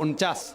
49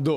2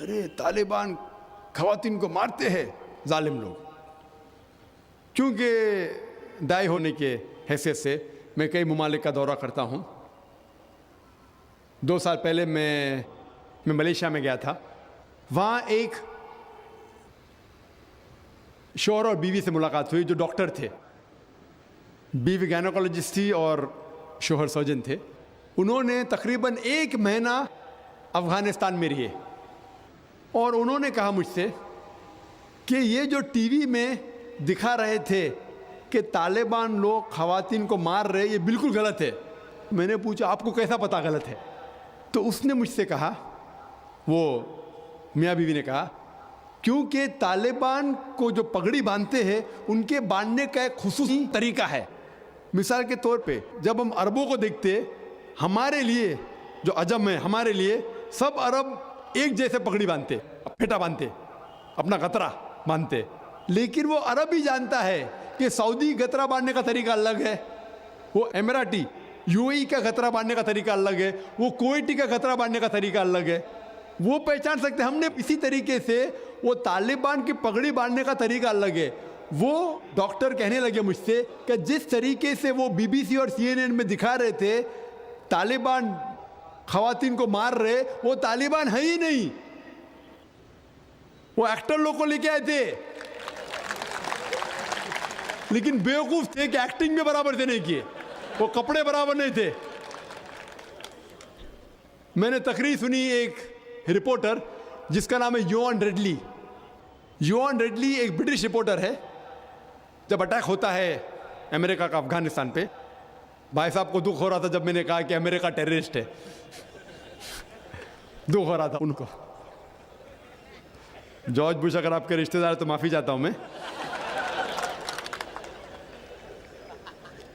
ارے طالبان خواتین کو مارتے ہیں ظالم لوگ. کیونکہ دائی ہونے کے حیثیت سے میں کئی ممالک کا دورہ کرتا ہوں. 2 سال پہلے میں ملیشیا میں گیا تھا. وہاں ایک شوہر اور بیوی سے ملاقات ہوئی جو ڈاکٹر تھے. بیوی گائنوکالوجسٹ تھی اور شوہر سرجن تھے. انہوں نے تقریباً 1 مہینہ افغانستان میں رہے اور انہوں نے کہا مجھ سے کہ یہ جو ٹی وی میں دکھا رہے تھے کہ طالبان لوگ خواتین کو مار رہے یہ بالکل غلط ہے. میں نے پوچھا آپ کو کیسا پتہ غلط ہے؟ تو اس نے مجھ سے کہا, وہ میاں بیوی نے کہا, کیونکہ طالبان کو جو پگڑی باندھتے ہیں ان کے باندھنے کا ایک خصوصی طریقہ ہے. مثال کے طور پہ جب ہم عربوں کو دیکھتے, ہمارے لیے جو عجم ہے ہمارے لیے سب عرب ایک جیسے پگڑی باندھتے, پھیٹا باندھتے, اپنا غترہ باندھتے. لیکن وہ عرب ہی جانتا ہے کہ سعودی غترہ باندھنے کا طریقہ الگ ہے, وہ اماراتی یو اے ای کا غترہ باندھنے کا طریقہ الگ ہے, وہ کویٹی کا غترہ باندھنے کا طریقہ الگ ہے. وہ پہچان سکتے. ہم نے اسی طریقے سے وہ طالبان کی پگڑی باندھنے کا طریقہ الگ ہے. وہ ڈاکٹر کہنے لگے مجھ سے کہ جس طریقے سے وہ بی بی سی اور سی این این میں دکھا رہے تھے طالبان خواتین کو مار رہے, وہ طالبان ہے ہی نہیں, وہ ایکٹر لوگ کو لے کے آئے تھے, لیکن بیوقوف تھے کہ ایکٹنگ میں برابر سے نہیں کیے, وہ کپڑے برابر نہیں تھے. میں نے تقریر سنی ایک رپورٹر جس کا نام ہے یوان ریڈلی. یوان ریڈلی ایک برٹش رپورٹر ہے. جب اٹیک ہوتا ہے امریکہ کا افغانستان پہ, بھائی صاحب کو دکھ ہو رہا تھا جب میں نے کہا کہ امریکہ ٹیررسٹ ہے, دکھ ہو رہا تھا ان کو. جارج بش اگر آپ کے رشتہ دار تو معافی چاہتا ہوں میں.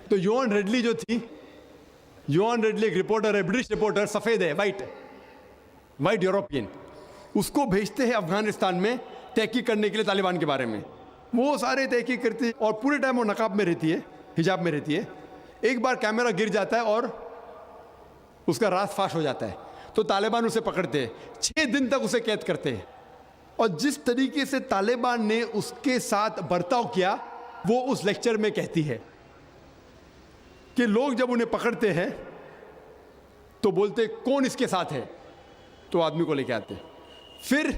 تو یوان ریڈلی جو تھی, یوان ریڈلی ایک رپورٹر ہے, برٹش رپورٹر, سفید ہے, وائٹ یورپین. اس کو بھیجتے ہیں افغانستان میں تحقیق کرنے کے لیے طالبان کے بارے میں. وہ سارے تحقیق کرتے ہیں اور پورے ٹائم وہ نقاب میں رہتی ہے, حجاب میں رہتی ہے. ایک بار کیمرہ گر جاتا ہے اور اس کا راز فاش ہو جاتا ہے, تو طالبان اسے پکڑتے ہیں, 6 دن تک اسے قید کرتے ہیں. اور جس طریقے سے طالبان نے اس کے ساتھ برتاؤ کیا وہ اس لیکچر میں کہتی ہے کہ لوگ جب انہیں پکڑتے ہیں تو بولتے کون اس کے ساتھ ہے, تو آدمی کو لے کے آتے, پھر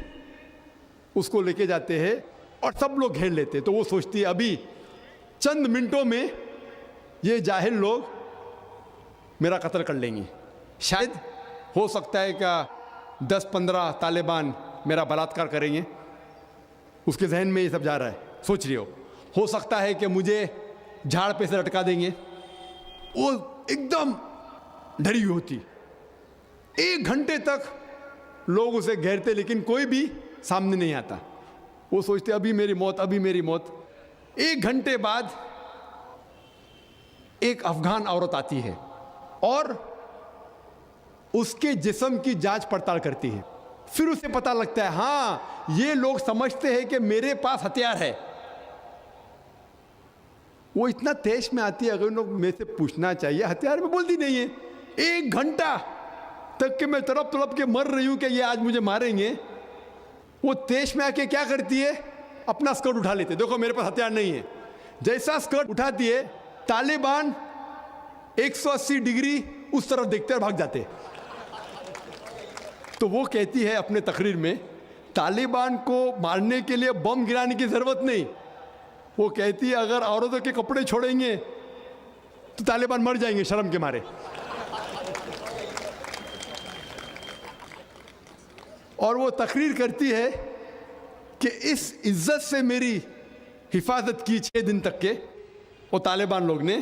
اس کو لے کے جاتے ہیں اور سب لوگ گھیر لیتے. تو وہ سوچتی ہے ابھی چند منٹوں میں یہ جاہل لوگ میرا قتل کر لیں گے. شاید ہو سکتا ہے کہ 10-15 طالبان میرا بلاತ್ಕಾರ کریں گے. اس کے ذہن میں یہ سب جا رہا ہے, سوچ رہی ہو سکتا ہے کہ مجھے جھاڑ پہ سے لٹکا دیں گے. وہ ایک دم ڈری ہوئی ہوتی. 1 گھنٹے تک لوگ اسے گھیرتے لیکن کوئی بھی سامنے نہیں آتا. وہ سوچتے ابھی میری موت, ابھی میری موت. 1 گھنٹے بعد ایک افغان عورت آتی ہے اور اس کے جسم کی جانچ پڑتال کرتی ہے. پھر اسے پتہ لگتا ہے ہاں یہ لوگ سمجھتے ہیں کہ میرے پاس ہتھیار ہے. وہ اتنا تیش میں آتی ہے, اگر ان لوگ میں سے پوچھنا چاہیے ہتھیار میں, بولتی نہیں ہے. 1 گھنٹہ تک کہ میں تڑپ کے مر رہی ہوں کہ یہ آج مجھے ماریں گے. وہ تیش میں آ کے کیا کرتی ہے, اپنا اسکرٹ اٹھا لیتے, دیکھو میرے پاس ہتھیار نہیں ہے. جیسا اسکرٹ اٹھاتی ہے طالبان 180 ڈگری اس طرف دیکھتے اور بھاگ جاتے. تو وہ کہتی ہے اپنے تقریر میں طالبان کو مارنے کے لیے بم گرانے کی ضرورت نہیں. وہ کہتی ہے اگر عورتوں کے کپڑے چھوڑیں گے تو طالبان مر جائیں گے شرم کے مارے. اور وہ تقریر کرتی ہے کہ اس عزت سے میری حفاظت کی 6 دن تک کے وہ طالبان لوگ نے.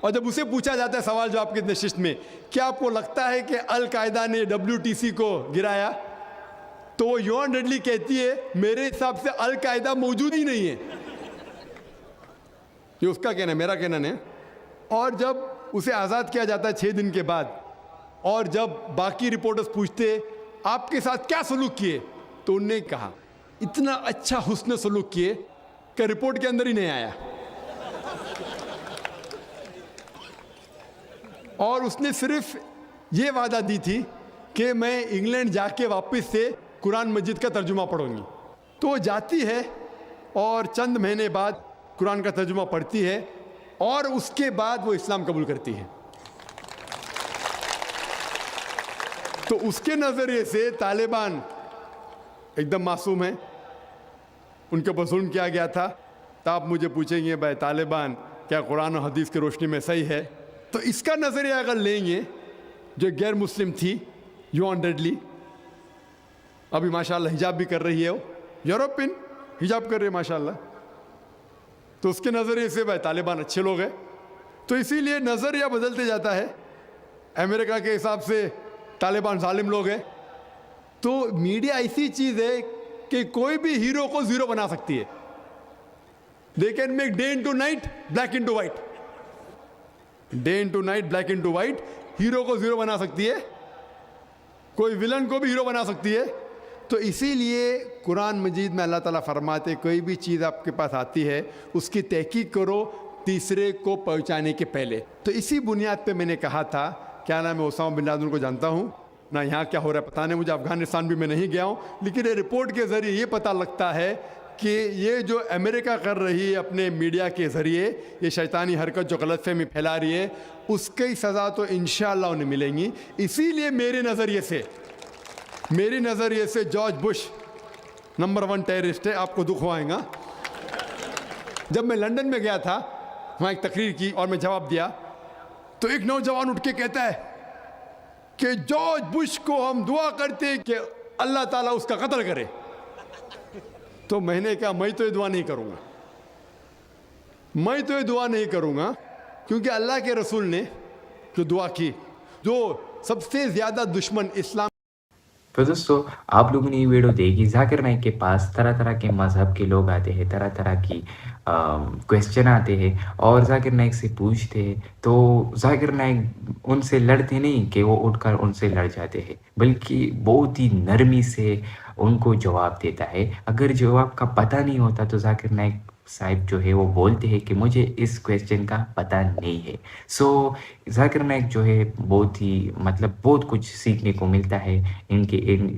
اور جب اسے پوچھا جاتا ہے سوال جواب کی نشست میں کیا آپ کو لگتا ہے کہ القاعدہ نے WTC کو گرایا, تو وہ یوان ریڈلی کہتی ہے میرے حساب سے القاعدہ موجود ہی نہیں ہے. یہ اس کا کہنا ہے, میرا کہنا نہیں. اور جب اسے آزاد کیا جاتا ہے 6 دن کے بعد, اور جب باقی رپورٹرز پوچھتے آپ کے ساتھ کیا سلوک کیے, تو انہوں نے کہا اتنا اچھا حسن سلوک کیے کہ رپورٹ کے اندر ہی نہیں آیا. اور اس نے صرف یہ وعدہ دی تھی کہ میں انگلینڈ جا کے واپس سے قرآن مجید کا ترجمہ پڑھوں گی. تو وہ جاتی ہے اور چند مہینے بعد قرآن کا ترجمہ پڑھتی ہے اور اس کے بعد وہ اسلام قبول کرتی ہے. تو اس کے نظریے سے طالبان ایک دم معصوم ہیں, ان کے اوپر ظلم کیا گیا تھا. تو آپ مجھے پوچھیں گے بھائی طالبان کیا قرآن و حدیث کی روشنی میں صحیح ہے؟ تو اس کا نظریہ اگر لیں گے, جو غیر مسلم تھی یوانڈیڈلی, ابھی ماشاءاللہ حجاب بھی کر رہی ہے, وہ یورپین حجاب کر رہی ہے ماشاءاللہ, تو اس کے نظریے سے بھائی طالبان اچھے لوگ ہیں. تو اسی لیے نظریہ بدلتے جاتا ہے. امریکہ کے حساب سے طالبان ظالم لوگ ہیں. تو میڈیا ایسی چیز ہے کہ کوئی بھی ہیرو کو زیرو بنا سکتی ہے. They can make day into night black into white, day into night black into white. Hero کو زیرو بنا سکتی ہے, کوئی ولن کو بھی ہیرو بنا سکتی ہے. تو اسی لیے قرآن مجید میں اللہ تعالیٰ فرماتے کوئی بھی چیز آپ کے پاس آتی ہے اس کی تحقیق کرو تیسرے کو پہنچانے کے پہلے. تو اسی بنیاد پہ میں نے کہا تھا, کیا نام ہے, اسامہ بن لادن کو جانتا ہوں نہ, یہاں کیا ہو رہا ہے پتہ نہیں مجھے, افغانستان بھی میں نہیں گیا ہوں, لیکن یہ رپورٹ کے ذریعے یہ پتہ لگتا ہے کہ یہ جو امریکہ کر رہی ہے اپنے میڈیا کے ذریعے یہ شیطانی حرکت جو غلط فہمی پھیلا رہی ہے, اس کی سزا تو انشاءاللہ انہیں ملیں گی. اسی لیے میرے نظریے سے جارج بش نمبر 1 ٹیررسٹ ہے. آپ کو دکھ ہوائے گا. جب میں لندن میں گیا تھا, وہاں ایک تقریر کی اور میں جواب دیا, تو ایک نوجوان اٹھ کے کہتا ہے کہ جارج بش کو ہم دعا کرتے ہیں کہ اللہ تعالیٰ اس کا قتل کرے. تو میں نے کہا میں تو یہ دعا نہیں کروں گا, کیونکہ اللہ کے رسول نے جو دعا کی, جو سب سے زیادہ دشمن اسلام. تو دوستو آپ لوگوں نے یہ ویڈیو دیکھی. ذاکر نائک کے پاس طرح طرح کے مذہب کے لوگ آتے ہیں, طرح طرح کی کویسچن آتے ہیں اور ذاکر نائک سے پوچھتے ہیں. تو ذاکر نائک ان سے لڑتے نہیں کہ وہ اٹھ کر ان سے لڑ جاتے ہیں, بلکہ بہت ہی نرمی سے ان کو جواب دیتا ہے. اگر جواب کا پتہ نہیں ہوتا تو ذاکر نائک صاحب جو ہے وہ بولتے ہیں کہ مجھے اس کویسچن کا پتہ نہیں ہے. سو ذاکر نائک جو ہے بہت ہی بہت کچھ سیکھنے کو ملتا ہے. ان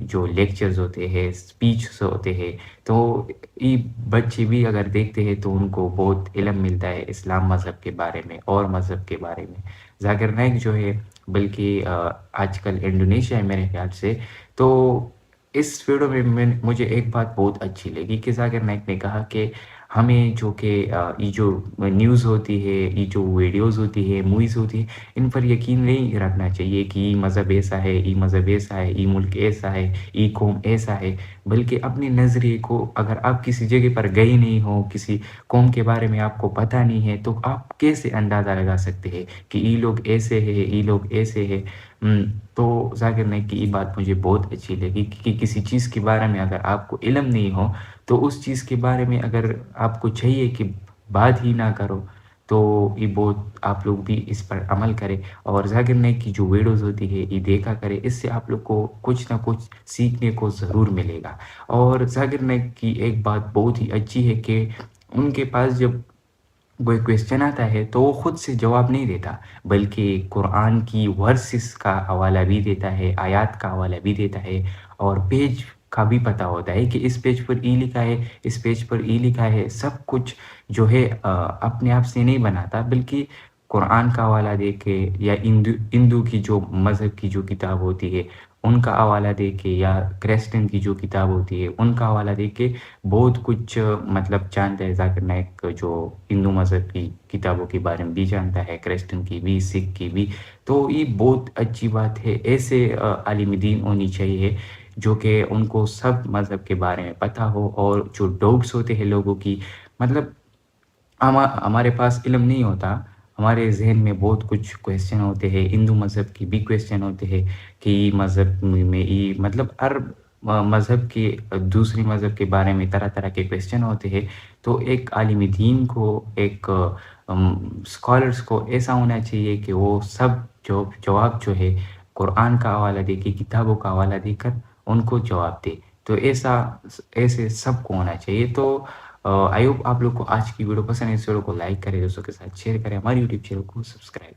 جو لیکچرز ہوتے ہیں, اسپیچز ہوتے ہیں, تو یہ بچے بھی اگر دیکھتے ہیں تو ان کو بہت علم ملتا ہے اسلام مذہب کے بارے میں اور مذہب کے بارے میں. ذاکر نائک جو ہے بلکہ آج کل انڈونیشیا ہے میرے خیال سے. تو اس ویڈیو میں مجھے ایک بات بہت اچھی لگی کہ ذاکر نائک نے کہا کہ ہمیں جو کہ یہ جو نیوز ہوتی ہے, یہ جو ویڈیوز ہوتی ہے, موویز ہوتی ہے, ان پر یقین نہیں رکھنا چاہیے کہ یہ مذہب ایسا ہے, یہ مذہب ایسا ہے, یہ ملک ایسا ہے, یہ قوم ایسا ہے. بلکہ اپنے نظریے کو, اگر آپ کسی جگہ پر گئے نہیں ہو, کسی قوم کے بارے میں آپ کو پتہ نہیں ہے, تو آپ کیسے اندازہ لگا سکتے ہیں کہ یہ لوگ ایسے ہیں, یہ لوگ ایسے ہیں. تو ذاکر نائک کی یہ بات مجھے بہت اچھی لگی کہ کسی چیز کے بارے میں اگر آپ کو علم نہیں ہو تو اس چیز کے بارے میں اگر آپ کو چاہیے کہ بات ہی نہ کرو, تو یہ بہت آپ لوگ بھی اس پر عمل کرے. اور ذاکر نائک کی جو ویڈیوز ہوتی ہے یہ دیکھا کرے, اس سے آپ لوگ کو کچھ نہ کچھ سیکھنے کو ضرور ملے گا. اور ذاکر نائک کی ایک بات بہت ہی اچھی ہے کہ ان کے پاس جب کوئی کویسچن آتا ہے تو وہ خود سے جواب نہیں دیتا, بلکہ قرآن کی ورسز کا حوالہ بھی دیتا ہے, آیات کا حوالہ بھی دیتا ہے, اور پیج کا بھی پتہ ہوتا ہے کہ اس پیج پر ای لکھا ہے, اس پیج پر ای لکھا ہے. سب کچھ جو ہے اپنے آپ سے نہیں بناتا, بلکہ قرآن کا حوالہ دے کے, یا ہندو کی جو مذہب کی جو کتاب ہوتی ہے ان کا حوالہ دے کے, یا کرسچن کی جو کتاب ہوتی ہے ان کا حوالہ دے کے بہت کچھ جانتا ہے. ذاکر نائک جو ہندو مذہب کی کتابوں کے بارے میں بھی جانتا ہے, کرسچن کی بھی, سکھ کی بھی. تو یہ بہت اچھی بات ہے. ایسے عالم دین ہونی چاہیے جو کہ ان کو سب مذہب کے بارے میں پتہ ہو, اور جو ڈاؤٹس ہوتے ہیں لوگوں کی, ہمارے پاس علم نہیں ہوتا, ہمارے ذہن میں بہت کچھ کویسچن ہوتے ہیں, ہندو مذہب کی بھی کویسچن ہوتے ہیں کہ یہ مذہب میں یہ ہر مذہب کے, دوسری مذہب کے بارے میں طرح طرح کے کویسچن ہوتے ہیں. تو ایک عالم دین کو, ایک اسکالرس کو ایسا ہونا چاہیے کہ وہ سب جواب جو ہے قرآن کا حوالہ دے کے, کتابوں کا حوالہ دے کر ان کو جواب دے. تو ایسے سب کو ہونا چاہیے. تو آئی ہوپ آپ لوگ کو آج کی ویڈیو پسند ہے. اس ویڈیو کو لائک کریں, دوستوں کے ساتھ شیئر کریں, ہماری یوٹیوب چینل کو سبسکرائب